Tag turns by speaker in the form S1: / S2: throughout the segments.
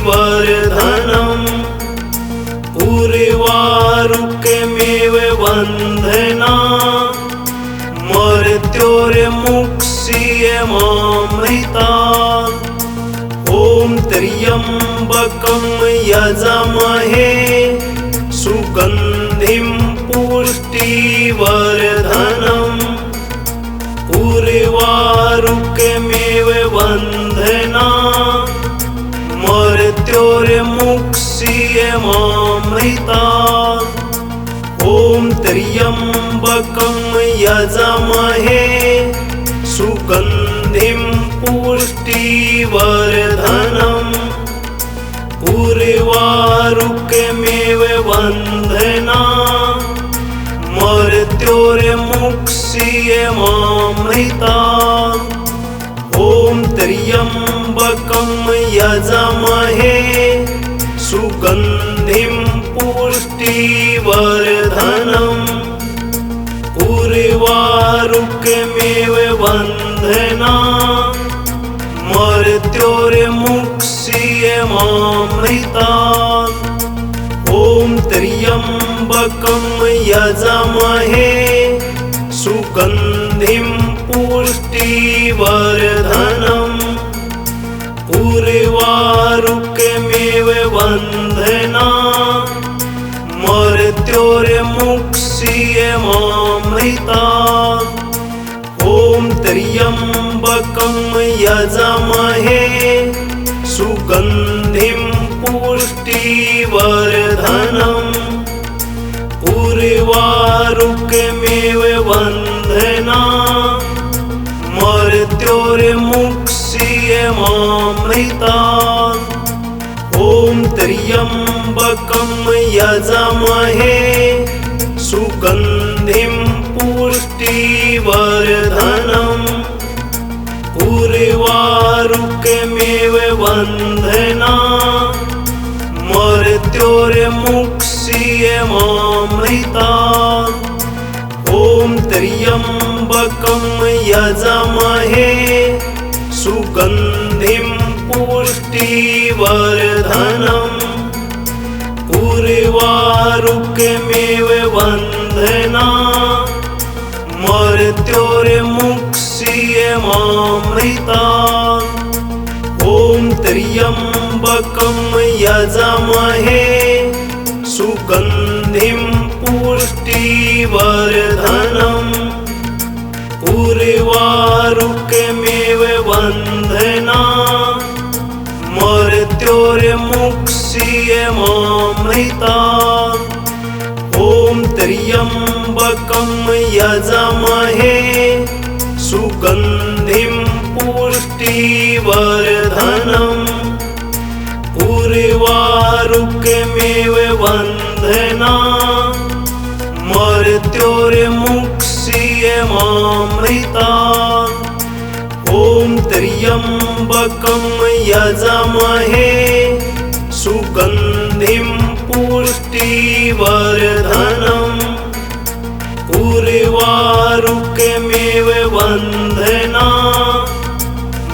S1: पुष्टिवर्धनम् उर्वारुकमेव बन्धना मृत्योर्मुक्षीयमामृतात्। ॐ त्र्यम्बकं यजामहे सुगन्धिं पुष्टिवर्धनम् उर्वारुकमेव बन्धना मृत्योर्मुक्षीयमामृतात्। ॐ त्र्यम्बकं यजामहे सुगन्धिं पुष्टिवर्धनम् उर्वारुकमेव बन्धना मृत्योर्मुक्षीयमामृतात्। ॐ त्र्यम्बकं यजामहे सुगन्धिं पुष्टिवर्धनम् उर्वारुकमेव बन्धना मृत्योर्मुक्षीयमामृतात्। ॐ त्र्यम्बकं यजामहे सुगन्धिं पुष्टिवर्धनम् उर्वारुकमेव बन्धना मृत्योर्मुक्षीयमामृतात्। ॐ त्र्यम्बकं यजामहे सुगन्धिं पुष्टिवर्धनम् उर्वारुकमेव बन्धना मृत्योर्मुक्षीयमामृतात्। ॐ त्र्यम्बकं यजामहे सुगन्धिं पुष्टिवर्धनम् उर्वारुकमेव बन्धना मृत्योर्मुक्षीयमामृतात्। ॐ त्र्यम्बकं यजामहे सुगन्धिं पुष्टिवर्धनम् उर्वारुकमेव बन्धना मृत्योर्मुक्षीयमामृतात्। ॐ त्र्यम्बकं यजामहे सुगन्धिं पुष्टिवर्धनम् उर्वारुकमेव बन्धना मृत्योर्मुक्षीयमामृतात्। ॐ त्र्यम्बकं यजामहे सुगन्धिं पुष्टिवर्धनम् उर्वारुकमेव बन्धना मृत्योर्मुक्षीयमामृतात्। ॐ त्र्यम्बकं यजामहे सुगन्धिं पुष्टिवर्धनम् उर्वारुकमेव बन्धना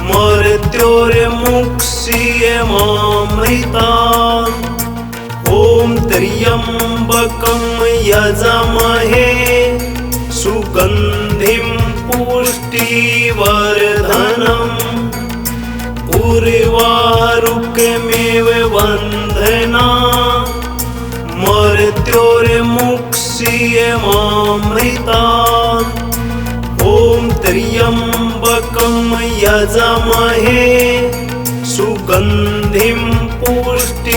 S1: मृत्योर्मुक्षीयमामृतात्। ॐ त्र्यम्बकं यजामहे सुगन्धिं पुष्टिवर्धनम् उर्वारुकमेव बन्धना मृत्योर्मुक्षीयमामृतात्। ॐ त्र्यम्बकं यजामहे सुगन्धिं पुष्टिवर्धनम्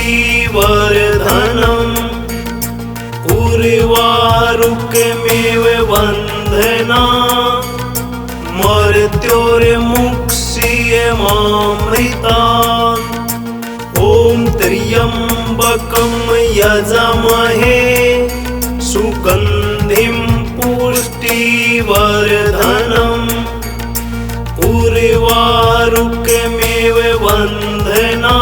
S1: उर्वारुकमेव बन्धना मृत्योर्मुक्षीयमामृतात्। ॐ त्र्यम्बकं यजामहे सुगन्धिं पुष्टिवर्धनम् उर्वारुकमेव बन्धना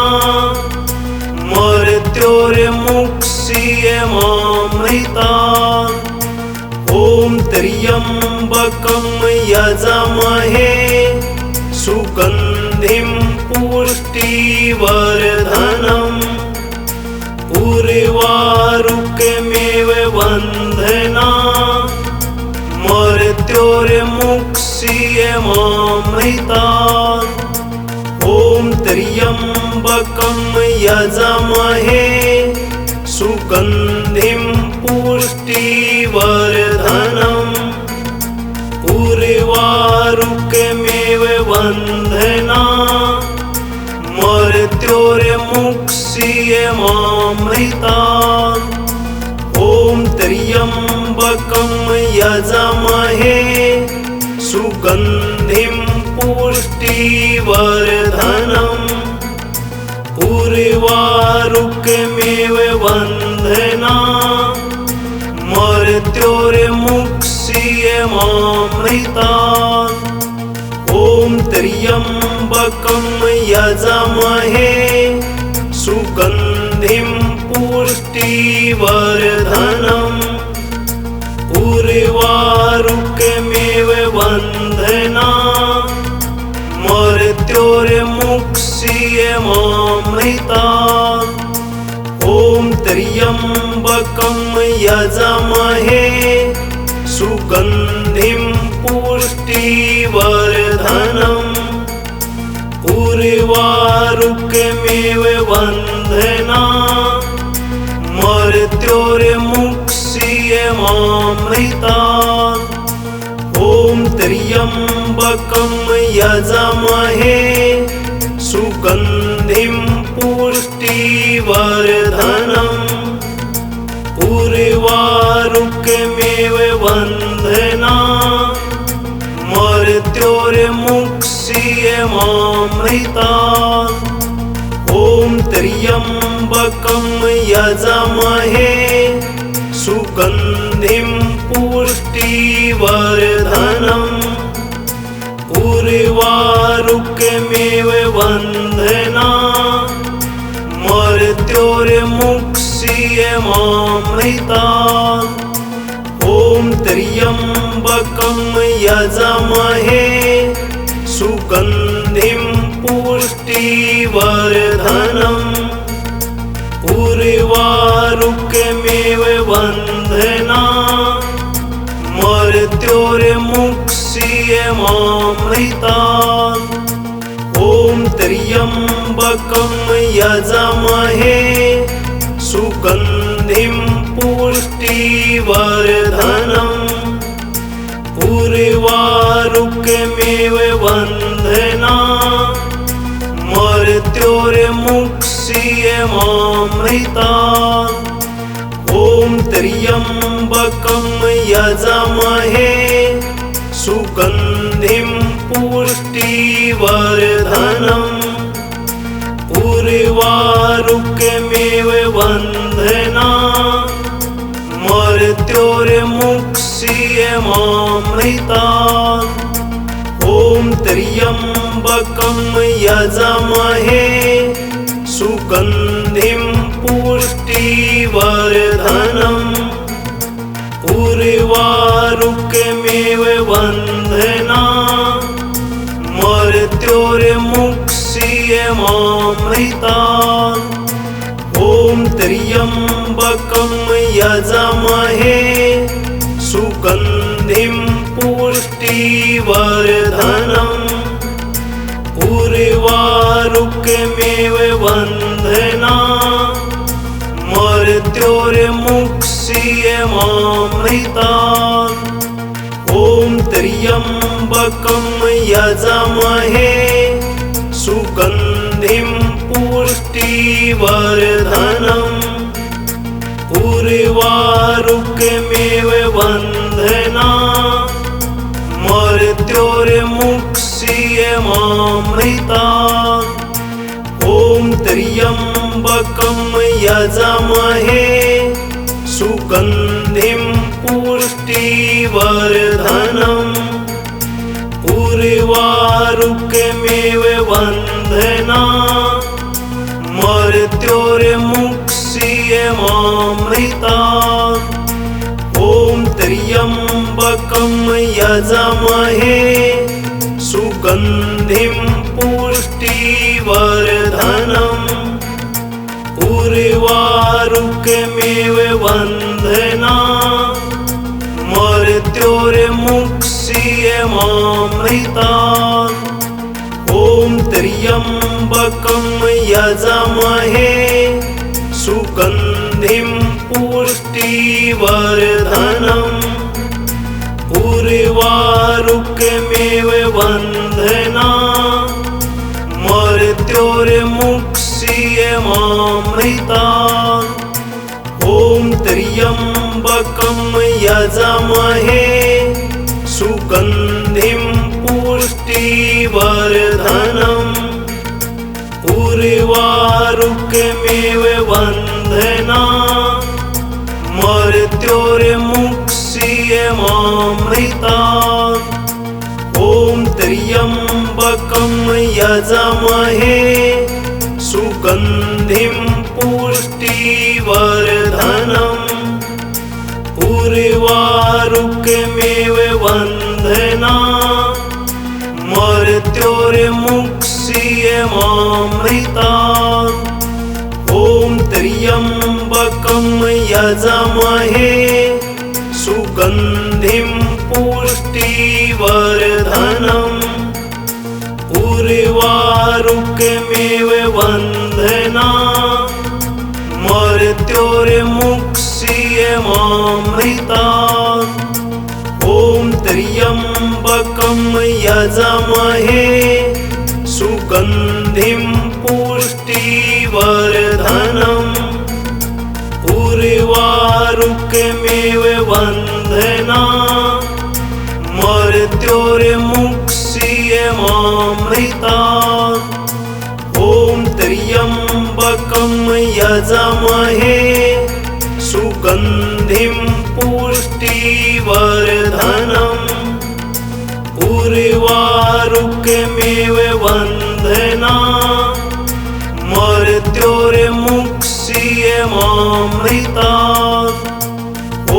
S1: मृत्योर्मुक्षीयमामृतात्। ॐ त्र्यम्बकं यजामहे सुगन्धिं पुष्टिवर्धनम् उर्वारुकमेव वन्दना मृत्योर्मुक्षीयमामृतात् ॐ त्र्यम्बकं यजामहे सुगन्धिं पुष्टिवर्धनम् उर्वारुकमेव वन्दना मृत्योर्मुक्षीयमामृतात् ॐ त्र्यम्बकं यजामहे सुगन्धिं पुष्टिवर्धनम् उर्वारुकमेव वन्दना मृत्योर्मुक्षीयमामृतात् ॐ त्र्यम्बकं यजामहे सुगन्धिं पुष्टिवर्धनम् उर्वारुकमेव वन्दना मृत्योर्मुक्षीयमामृतात् ॐ त्र्यम्बकं यजामहे सुगन्धिं पुष्टिवर्धनम् उर्वारुकमेव वन्दना मृत्योर्मुक्षीयमामृतात् ॐ त्र्यम्बकं यजामहे सुगन्धिं पुष्टिवर्धनम् उर्वारुकमेव वन्दना मृत्योर्मुक्षीयमामृतात् ॐ त्र्यम्बकं यजामहे सुगन्धिं पुष्टिवर्धनम् उर्वारुकमेव वन्दना मृत्योर्मुक्षीयमामृतात् ॐ त्र्यम्बकं यजामहे सुगन्धिं पुष्टिवर्धनम् उर्वारुकमेव वन्दना मृत्योर्मुक्षीयमामृतात् ॐ त्र्यम्बकं यजामहे सुगन्धिं पुष्टिवर्धनम् उर्वारुकमेव वन्दना मृत्योर्मुक्षीयमामृतात् ॐ त्र्यम्बकं यजामहे सुगन्धिं पुष्टिवर्धनम् उर्वारुकमेव वन्दना मृत्योर्मुक्षीयमामृतात् ॐ त्र्यम्बकं यजामहे सुगन्धिं पुष्टिवर्धनम् उर्वारुकमेव वन्दना मृत्योर्मुक्षीयमामृतात् ॐ त्र्यम्बकं यजामहे सुगन्धिं पुष्टिवर्धनम् उर्वारुकमेव वन्दना मृत्योर्मुक्षीयमामृतात् ॐ त्र्यम्बकं यजामहे सुगन्धिं पुष्टिवर्धनम् उर्वारुकमेव वन्दना मृत्योर्मुक्षीयमामृतात् ॐ त्र्यम्बकं यजामहे सुगन्धिं पुष्टिवर्धनम् उर्वारुकमेव वन्दना मृत्योर्मुक्षीयमामृतात् ॐ त्र्यम्बकं यजामहे सुगन्धिं पुष्टिवर्धनम् उर्वारुकमेव वन्दना मृत्योर्मुक्षीयमामृतात्। ॐ त्र्यम्बकं यजामहे सुगन्धिं पुष्टिवर्धनम्। उर्वारुकमेव वन्दना मृत्योर्मुक्षीयमामृतात्। ॐ त्र्यम्बकं यजामहे सुगन्धिं पुष्टिवर्धनम्। उर्वारुकमेव वन्दना मृत्योर्मुक्षीयमामृतात्। ॐ त्र्यम्बकं यजामहे सुगन्धिं पुष्टिवर्धनम्। उर्वारुकमेव वन्दना मृत्योर्मुक्षीयमामृतात्। ॐ त्र्यम्बकं यजामहे सुगन्धिं पुष्टिवर्धनम्। उर्वारुकमेव वन्दना मृत्योर्मुक्षीयमामृतात्। ॐ त्र्यम्बकं यजामहे सुगन्धिं पुष्टिवर्धनम्। उर्वारुकमेव वन्दना मृत्योर्मुक्षीयमामृतात्। ॐ त्र्यम्बकं यजामहे सुगन्धिं पुष्टिवर्धनम्। उर्वारुकमेव वन्दना मृत्योर्मुक्षीयमामृतात्। ॐ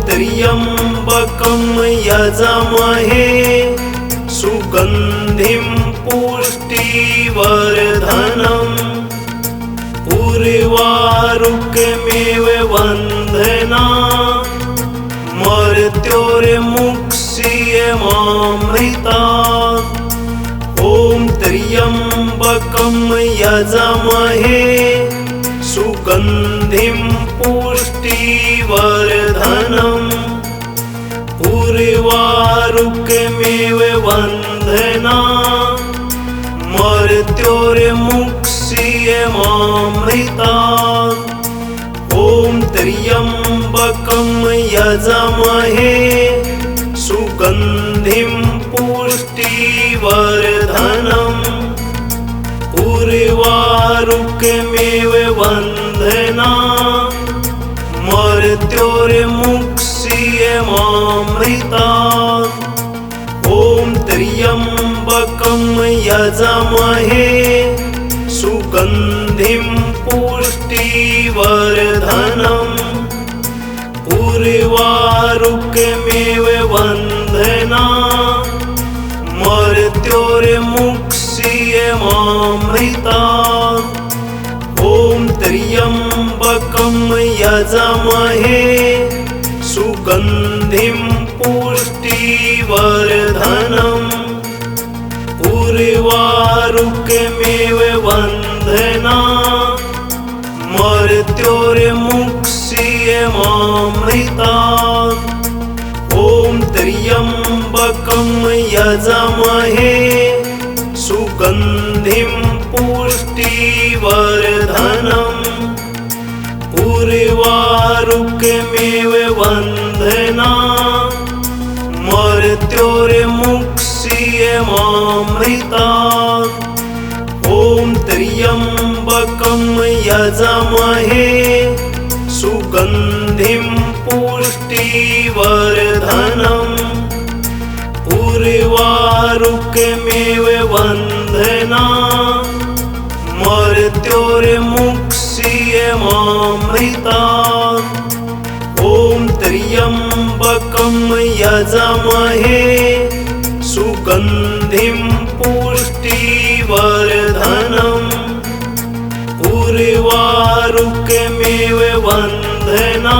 S1: त्र्यम्बकं यजामहे सुगन्धिं पुष्टिवर्धनम्। उर्वारुकमेव वन्दना मृत्योर्मुक्षीयमामृतात्। ॐ त्र्यम्बकं यजामहे सुगन्धिं पुष्टिवर्धनम्। उर्वारुकमेव वन्दना मृत्योर्मुक्षीयमामृतात्। ॐ त्र्यम्बकं यजामहे सुगन्धिं पुष्टिवर्धनम्। उर्वारुकमेव वन्दना मृत्योर्मुक्षीयमामृतात्। ॐ त्र्यम्बकं यजामहे सुगन्धिं पुष्टिवर्धनम्। उर्वारुकमेव वन्दना मृत्योर्मुक्षीयमामृतात्। ॐ त्र्यम्बकं यजामहे सुगन्धिं पुष्टिवर्धनम्। उर्वारुकमेव वन्दना मृत्योर्मुक्षीयमामृतात्। ॐ त्र्यम्बकं यजामहे सुगन्धिं पुष्टिवर्धनम्। उर्वारुकमेव वन्दना मृत्योर्मुक्षीयमामृतात्। ॐ त्र्यम्बकं यजामहे सुगन्धिं पुष्टिवर्धनम्। उर्वारुकमेव वन्दना मृत्योर्मुक्षीयमामृतात्। ॐ त्र्यम्बकं यजामहे सुगन्धिं पुष्टिवर्धनम्। उर्वारुकमेव उर्वारुकमेव वन्दना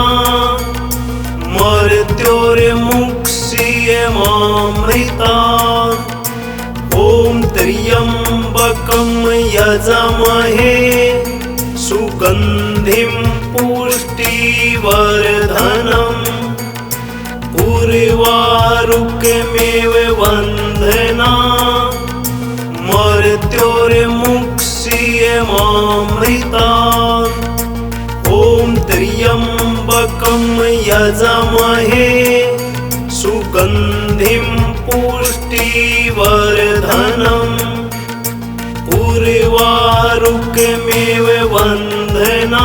S1: मर्त्योर्मुक्षीयमामृतात् ॐ त्र्यम्बकं यजामहे सुगन्धिं पुष्टिवर्धनम् उर्वारुकमेव वन्दना मर्त्योर्मुक्षीयमामृतात् ॐ त्र्यम्बकं यजामहे सुगन्धिं पुष्टिवर्धनम् उर्वारुकमेव वन्दना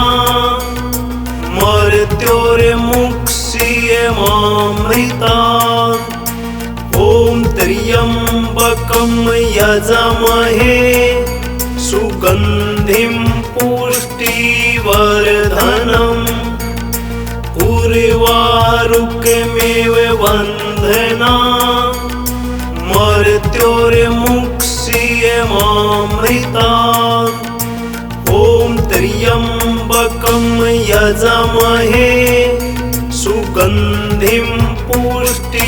S1: मर्त्योर्मुक्षीयमामृतात् ॐ त्र्यम्बकं यजामहे सुगन्धिं पुष्टिवर्धनम् उर्वारुकमेव वन्दना मर्त्योर्मुक्षीयमामृतात् ॐ त्र्यम्बकं यजामहे सुगन्धिं पुष्टिवर्धनम्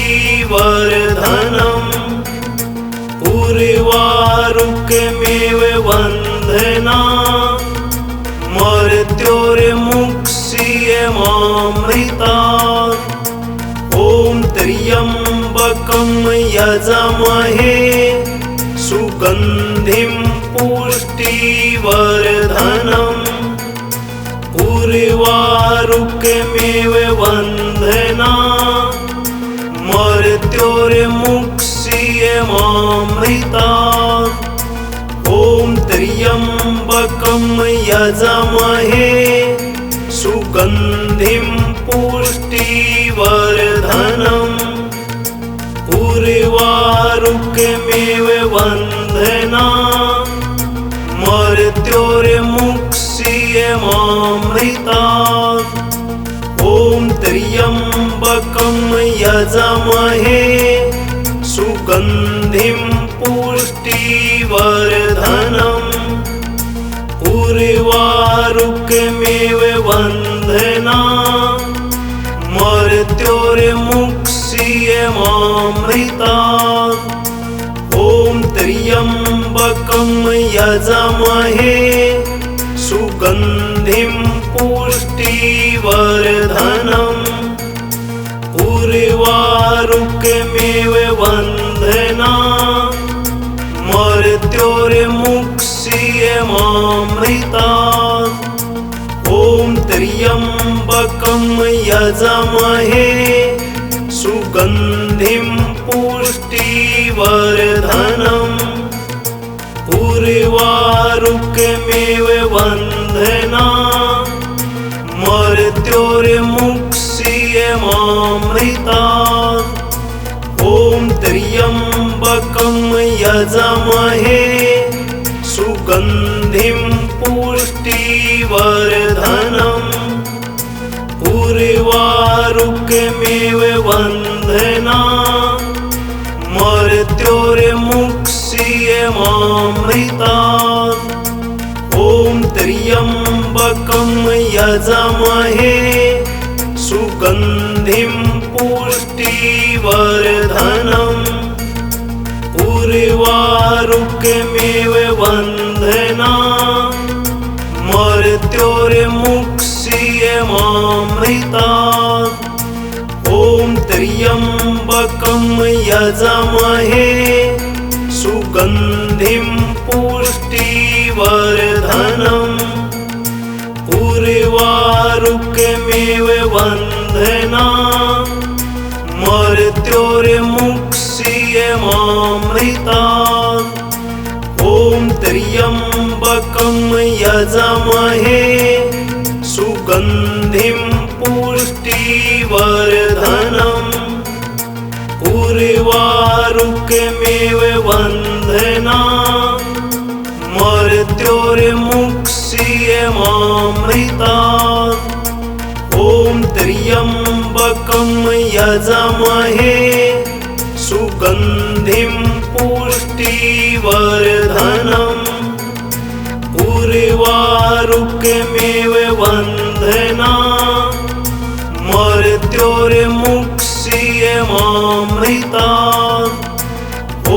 S1: उर्वारुकमेव वन्दना मर्त्योर्मुक्षीयमामृतात् ॐ त्र्यम्बकं यजामहे सुगन्धिं पुष्टिवर्धनम् उर्वारुकमेव वन्दना मर्त्योर्मुक्षीयमामृतात् ॐ त्र्यम्बकं यजामहे सुगन्धिं पुष्टिवर्धनम् उर्वारुकमेव वन्दना मर्त्योर्मुक्षीयमामृतात् ॐ त्र्यम्बकं यजामहे सुगन्धिं पुष्टिवर्धनम् उर्वारुकमेव वन्दना मर्त्योर्मुक्षीयमामृतात् ॐ त्र्यम्बकं यजामहे सुगन्धिं पुष्टिवर्धनम् उर्वारुकमेव वन्दना मर्त्योर्मुक्षीयमामृतात् ॐ त्र्यम्बकं यजामहे सुगन्धिं पुष्टिवर्धनम् उर्वारुकमेव वन्दना मर्त्योर्मुक्षीयमामृतात् ॐ त्र्यम्बकं यजामहे सुगन्धिं पुष्टिवर्धनम् उर्वारुकमेव वन्दना मर्त्योर्मुक्षीयमामृतात् ॐ त्र्यम्बकं यजामहे सुगन्धिं पुष्टिवर्धनम् उर्वारुकमेव वन्दना मर्त्योर्मुक्षीयमामृतात् ॐ त्र्यम्बकं यजामहे सुगन्धिं पुष्टिवर्धनम् उर्वारुकमेव वन्दना मर्त्योर्मुक्षीयमामृतात् ॐ त्र्यम्बकं यजामहे सुगन्धिं पुष्टिवर्धनम् उर्वारुकमेव वन्दना मर्त्योर्मुक्षीयमामृतात् ॐ त्र्यम्बकं यजामहे सुगन्धिं पुष्टिवर्धनम् उर्वारुकमेव वन्दना मृत्योर्मुक्ष्यमामृतात्। ॐ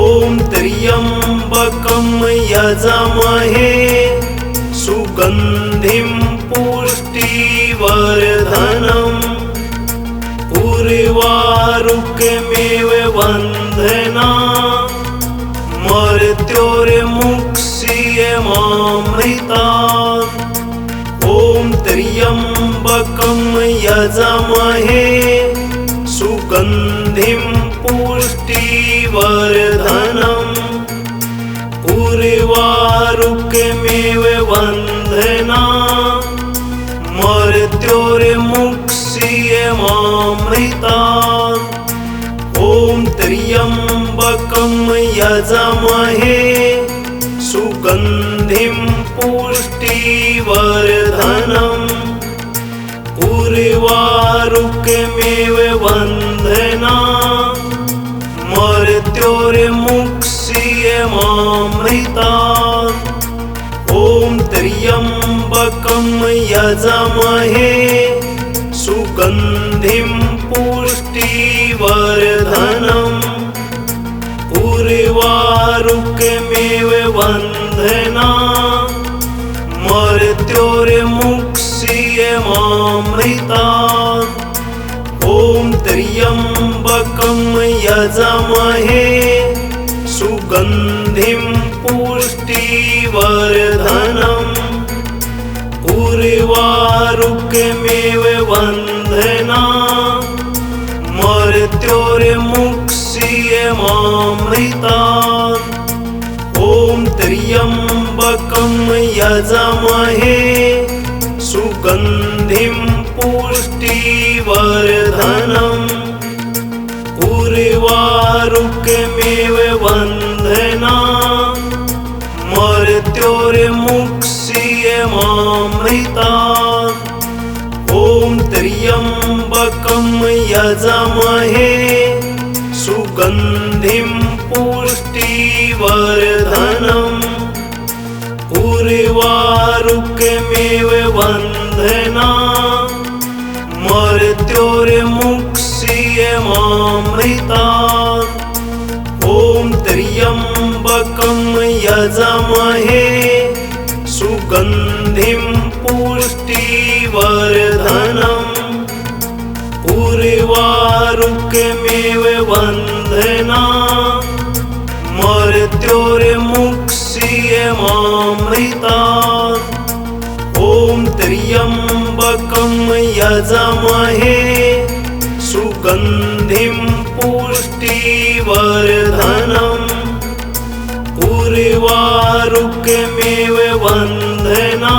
S1: त्र्यम्बकं यजामहे सुगन्धिं पुष्टिवर्धनम्। उर्वारुकमेव वन्दना मृत्योर्मुक्ष्यमामृतात्। ॐ त्र्यम्बकं यजामहे सुगन्धिं पुष्टिवर्धनम्। उर्वारुकमेव वन्दना मृत्योर्मुक्ष्यमामृतात्। ॐ त्र्यम्बकं यजामहे सुगन्धिं पुष्टिवर्धनम्। उर्वारुकमेव वन्दना मृत्योर्मुक्ष्यमामृतात्। ॐ त्र्यम्बकं यजामहे सुगन्धिं पुष्टिवर्धनम्। उर्वारुकमेव वन्दना मृत्योर्मुक्ष्यमामृतात्। ॐ त्र्यम्बकं यजामहे सुगन्धिं पुष्टिवर्धनम्। उर्वारुकमेव वन्दना मृत्योर्मुक्ष्यमामृतात्। ॐ त्र्यम्बकं यजामहे सुगन्धिं पुष्टिवर्धनम्। उर्वारुकमेव वन्दना मृत्योर्मुक्ष्यमामृतात्। ॐ त्र्यम्बकं यजामहे सुगन्धिं पुष्टिवर्धनम्। उर्वारुकमेव वन्दना मृत्योर्मुक्ष्यमामृतात्। ॐ त्र्यम्बकं यजामहे सुगन्धिं पुष्टिवर्धनम्। उर्वारुकमेव वन्दना मृत्योर्मुक्ष्यमामृतात्। ॐ त्र्यम्बकं यजामहे सुगन्धिं पुष्टिवर्धनम्। उर्वारुकमेव वन्दना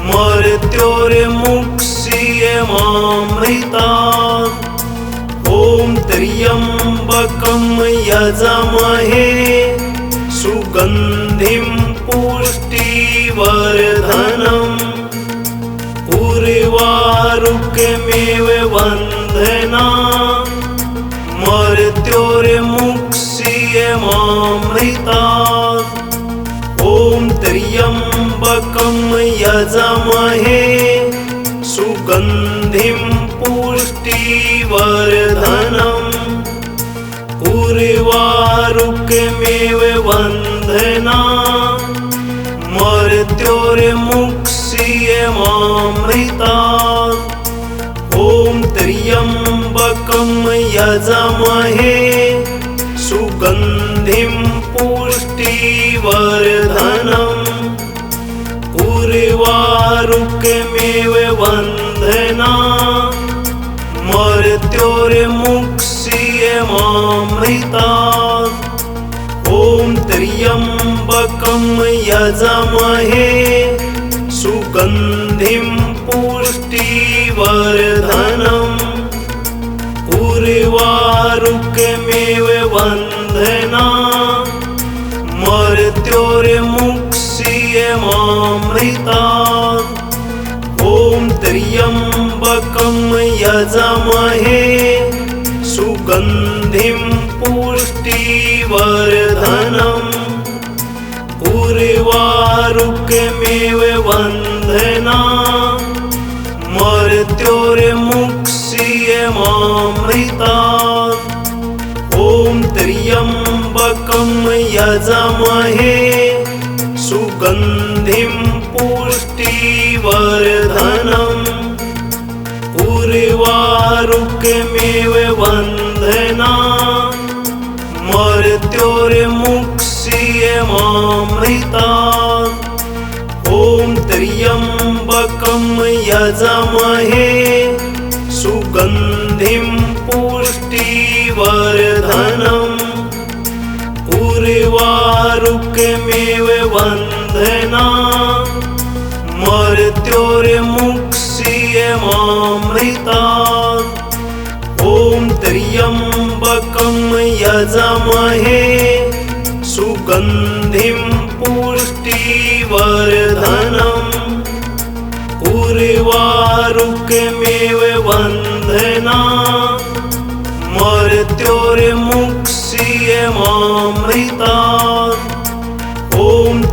S1: मृत्योर्मुक्ष्यमामृतात्। ॐ त्र्यम्बकं यजामहे सुगन्धिं पुष्टिवर्धनम्। उर्वारुकमेव वन्दना मृत्योर्मुक्ष्यमामृतात्। ॐ त्र्यम्बकं यजामहे सुगन्धिं पुष्टिवर्धनम्। उर्वारुकमेव वन्दना मृत्योर्मुक्ष्यमामृतात्। ॐ त्र्यम्बकं यजामहे सुगन्धिं पुष्टिवर्धनम्। उर्वारुकमेव वन्दना मृत्योर्मुक्ष्यमामृतात्। ॐ त्र्यम्बकं यजामहे सुगन्धिं पुष्टिवर्धनम्। उर्वारुकमेव वन्दना मृत्योर्मुक्ष्यमामृतात्। ॐ त्र्यम्बकं यजामहे सुगन्धिं पुष्टिवर्धनम्। उर्वारुकमेव उर्वारुकमेव वन्दना मृत्योर्मुक्षीयमामृतात् ॐ त्र्यम्बकं यजामहे सुगन्धिं पुष्टिवर्धनम् उर्वारुकमेव वन्दना मृत्योर्मुक्षीयमामृतात् ॐ त्र्यम्बकं यजामहे सुगन्धिं पुष्टिवर्धनम् उर्वारुकमेव वन्दना मृत्योर्मुक्षीयमामृतात् ॐ त्र्यम्बकं यजामहे सुगन्धिं पुष्टिवर्धनम् उर्वारुकमेव वन्दना मृत्योर्मुक्षीयमामृतात् ॐ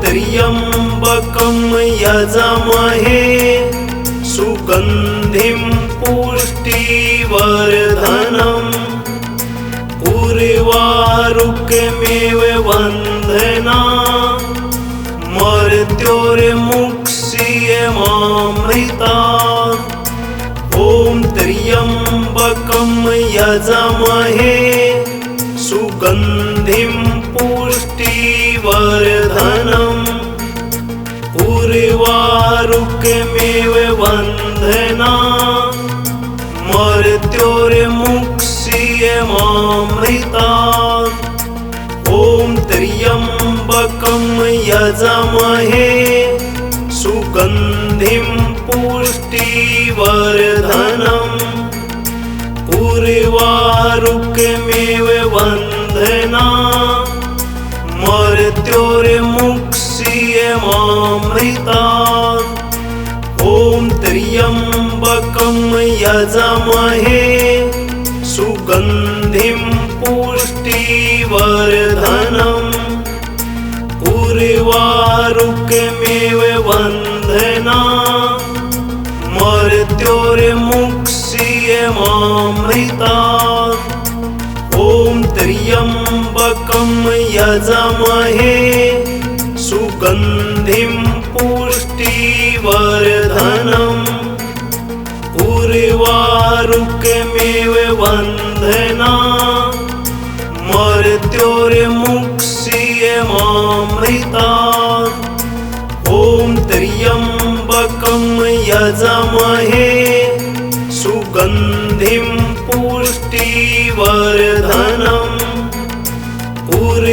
S1: त्र्यम्बकं यजामहे सुगन्धिं पुष्टिवर्धनम् उर्वारुकमेव वन्दना मृत्योर्मुक्षीयमामृतात् ॐ त्र्यम्बकं यजामहे सुगन्धिं पुष्टिवर्धनम् उर्वारुकमेव वन्दना मृत्योर्मुक्षीयमामृतात् ॐ त्र्यम्बकं यजामहे सुगन्धिं पुष्टिवर्धनम् उर्वारुकमेव वन्दना मृत्योर्मुक्षीयमामृतात् ॐ त्र्यम्बकं यजामहे सुगन्धिं पुष्टिवर्धनम् उर्वारुकमेव वन्दना मृत्योर्मुक्षीयमामृतात् ॐ त्र्यम्बकं यजामहे सुगन्धिं पुष्टिवर्धनम् उर्वारुकमेव वन्दना मृत्योर्मुक्षीयमामृतात् ॐ त्र्यम्बकं यजामहे सुगन्धिं पुष्टिवर्धनम्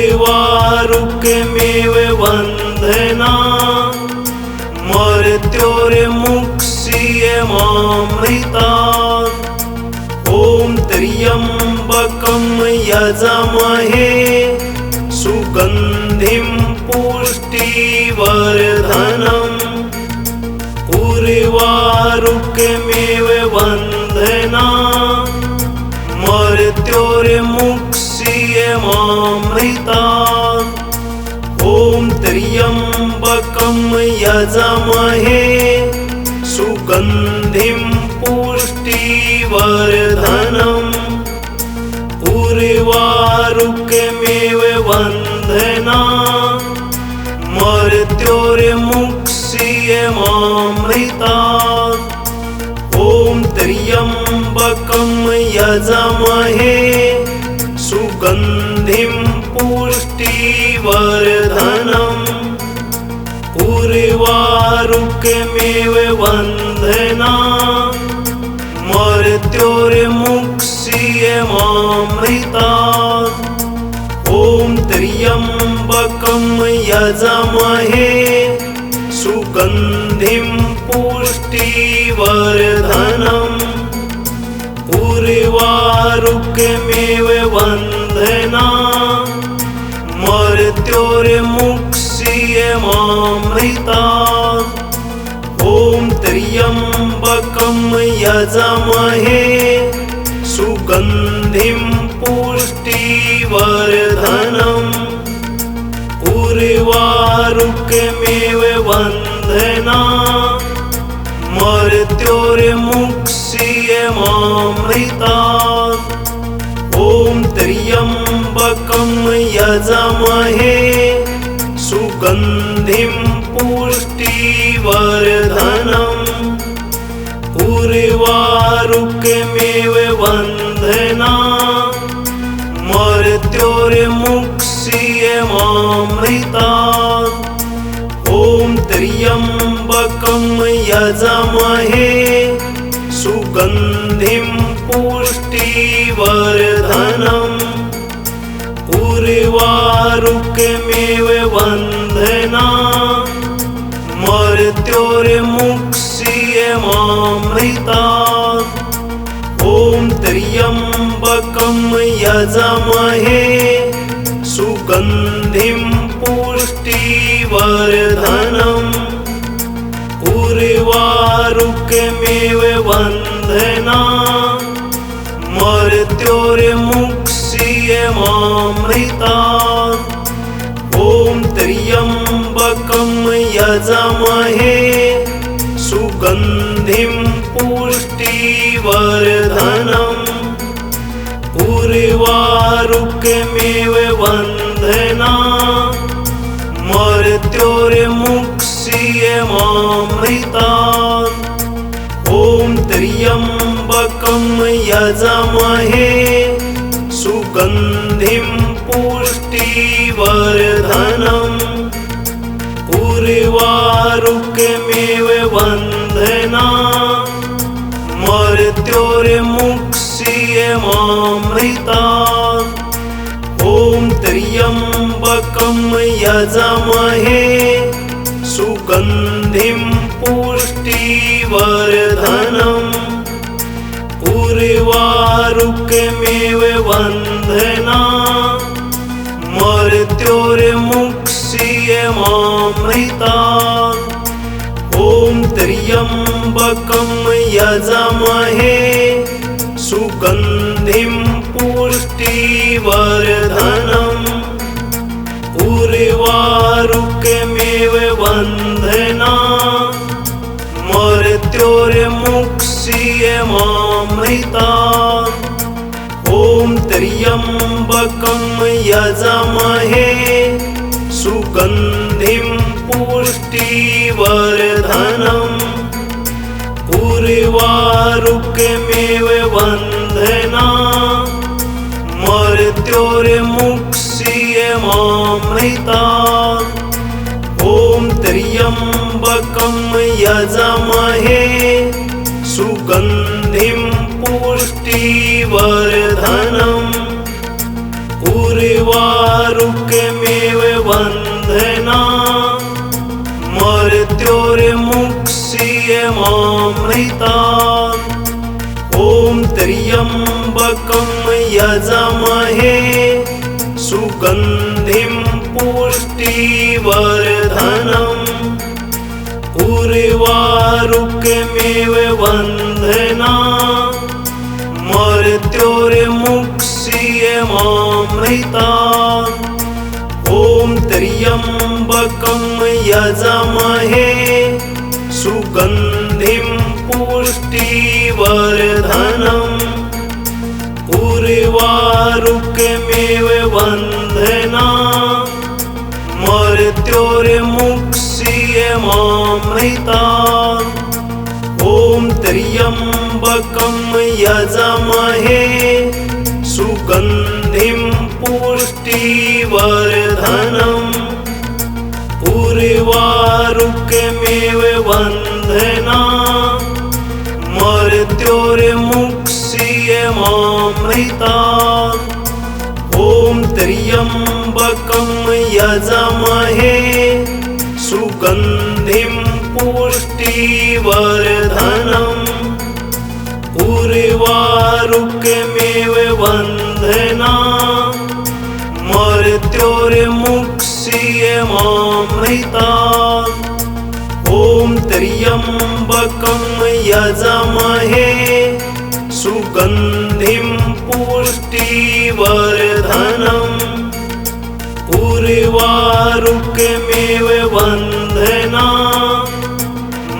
S1: उर्वारुकमेव वन्दना मृत्योर्मुक्षीयमामृतात् ॐ त्र्यम्बकं यजामहे सुगन्धिं पुष्टिवर्धनम् उर्वारुकमेव वन्दना मृत्योर्मुक्षीयमामृतात् ॐ त्र्यम्बकं यजामहे सुगन्धिं पुष्टिवर्धनम् उर्वारुकमेव वन्दना मृत्योर्मुक्षीयमामृतात् ॐ त्र्यम्बकं यजामहे सुगन्धिं पुष्टिवर्धनम् उर्वारुकमेव वन्दना मृत्योर्मुक्षीयमामृतात् ॐ त्र्यम्बकं यजामहे सुगन्धिं पुष्टिवर्धनम् उर्वारुकमेव वन्दना मृत्योर्मुक्षीयमामृतात् ॐ त्र्यम्बकं यजामहे सुगन्धिं पुष्टिवर्धनम् उर्वारुकमेव वन्दना मृत्योर्मुक्षीयमामृतात्। ॐ त्र्यम्बकं यजामहे सुगन्धिं पुष्टिवर्धनम्। उर्वारुकमेव वन्दना मृत्योर्मुक्षीयमामृतात्। ॐ त्र्यम्बकं यजामहे सुगन्धिं पुष्टिवर्धनम्। उर्वारुकमेव वन्दना मृत्योर्मुक्षीयमामृतात्। ॐ त्र्यम्बकं यजामहे सुगन्धिं पुष्टिवर्धनम्। उर्वारुकमेव वन्दना मृत्योर्मुक्षीयमामृतात्। ॐ त्र्यम्बकं यजामहे सुगन्धिं पुष्टिवर्धनम्। उर्वारुकमेव वन्दना मृत्योर्मुक्षीयमामृतात्। ॐ त्र्यम्बकं यजामहे सुगन्धिं पुष्टिवर्धनम्। उर्वारुकमेव वन्दना मृत्योर्मुक्षीयमामृतात्। ॐ त्र्यम्बकं यजामहे सुगन्धिं पुष्टिवर्धनम्। उर्वारुकमेव वन्दना मृत्योर्मुक्षीयमामृतात्। ॐ त्र्यम्बकं यजामहे सुगन्धिं पुष्टिवर्धनम्। उर्वारुकमेव वन्दना मृत्योर्मुक्षीयमामृतात्। ॐ त्र्यम्बकं यजामहे सुगन्धिं पुष्टिवर्धनम्। उर्वारुकमेव वन्दना मृत्योर्मुक्षीयमामृतात्। ॐ त्र्यम्बकं यजामहे सुगन्धिं पुष्टिवर्धनम्। उर्वारुकमेव वन्दना मृत्योर्मुक्षीयमामृतात्। ॐ त्र्यम्बकं यजामहे सुगन्धिं पुष्टिवर्धनम्। उर्वारुकमेव वन्दना मृत्योर्मुक्षीयमामृतात्। ॐ त्र्यम्बकं यजामहे सुगन्धिं पुष्टिवर्धनम्। उर्वारुकमेव वन्दना मृत्योर्मुक्षीयमामृतात्। ॐ त्र्यम्बकं यजामहे सुगन्धिं पुष्टिवर्धनम्। उर्वारुकमेव वन्दना मृत्योर्मुक्षीयमामृतात्। ॐ त्र्यम्बकं यजामहे सुगन्धिं पुष्टिवर्धनम्। उर्वारुकमेव वन्दना मृत्योर्मुक्षीयमामृतात्। ॐ त्र्यम्बकं यजामहे सुगन्धिं पुष्टिवर्धनम्। उर्वारुकमेव वन्दना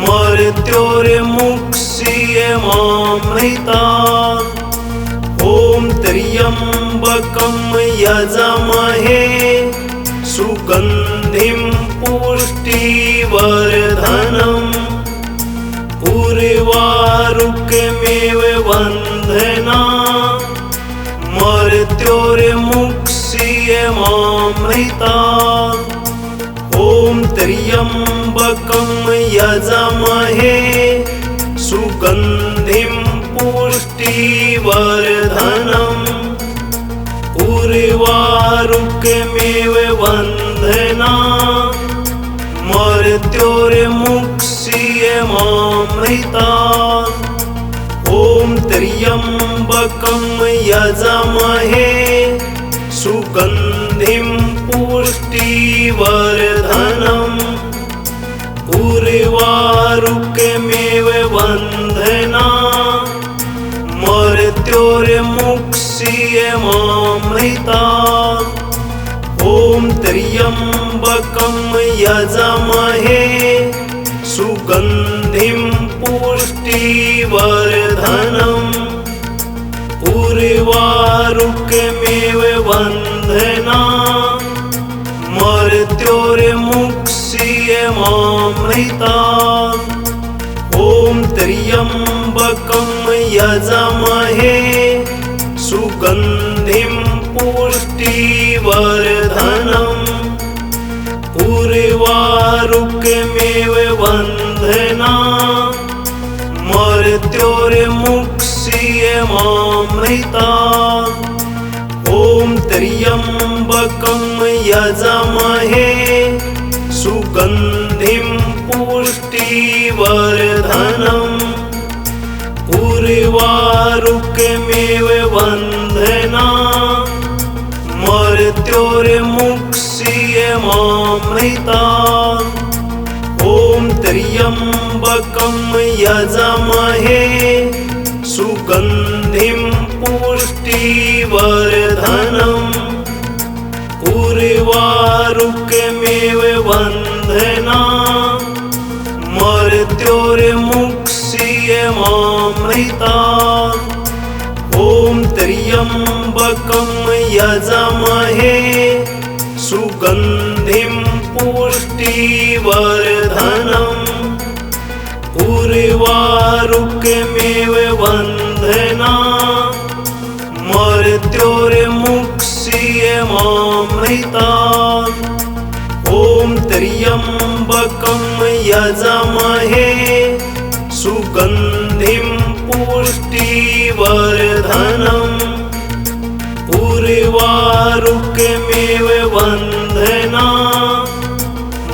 S1: मृत्योर्मुक्षीयमामृतात् ॐ त्र्यम्बकं यजामहे सुगन्धिं पुष्टिवर्धनम् उर्वारुकमेव वन्दना मृत्योर्मुक्षीयमामृतात् ॐ त्र्यम्बकं यजामहे सुगन्धिं पुष्टिवर्धनम् उर्वारुकमेव वन्दना मृत्योर्मुक्षीयमामृतात् ॐ त्र्यम्बकं यजामहे सुगन्धिं पुष्टिवर्धनम् उर्वारुकमेव वन्दना मृत्योर्मुक्षीयमामृतात् ॐ त्र्यम्बकं यजामहे सुगन्धिं पुष्टिवर्धनम् उर्वारुकमेव वन्दना मृत्योर्मुक्षीयमामृतात् ॐ त्र्यम्बकं यजामहे सुगन्धिं पुष्टिवर्धनम् उर्वारुकमेव वन्दना मृत्योर्मुक्षीयमामृतात् ॐ त्र्यम्बकं यजामहे सुगन्धिं पुष्टिवर्धनम् उर्वारुकमेव वन्दना मृत्योर्मुक्षीयमामृतात् ॐ त्र्यम्बकं यजामहे सुगन्धिं पुष्टिवर्धनम् उर्वारुकमेव वन्दना मृत्योर्मुक्षीयमामृतात् ॐ त्र्यम्बकं यजामहे सुगन्धिं पुष्टिवर्धनम् उर्वारुकमेव वन्दना मृत्योर्मुक्षीयमामृतात् ॐ त्र्यम्बकं यजामहे सुगन्धिं पुष्टिवर्धनम् उर्वारुकमेव वन्दना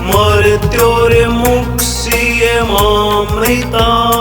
S1: मृत्योर्मुक्षीयमामृतात्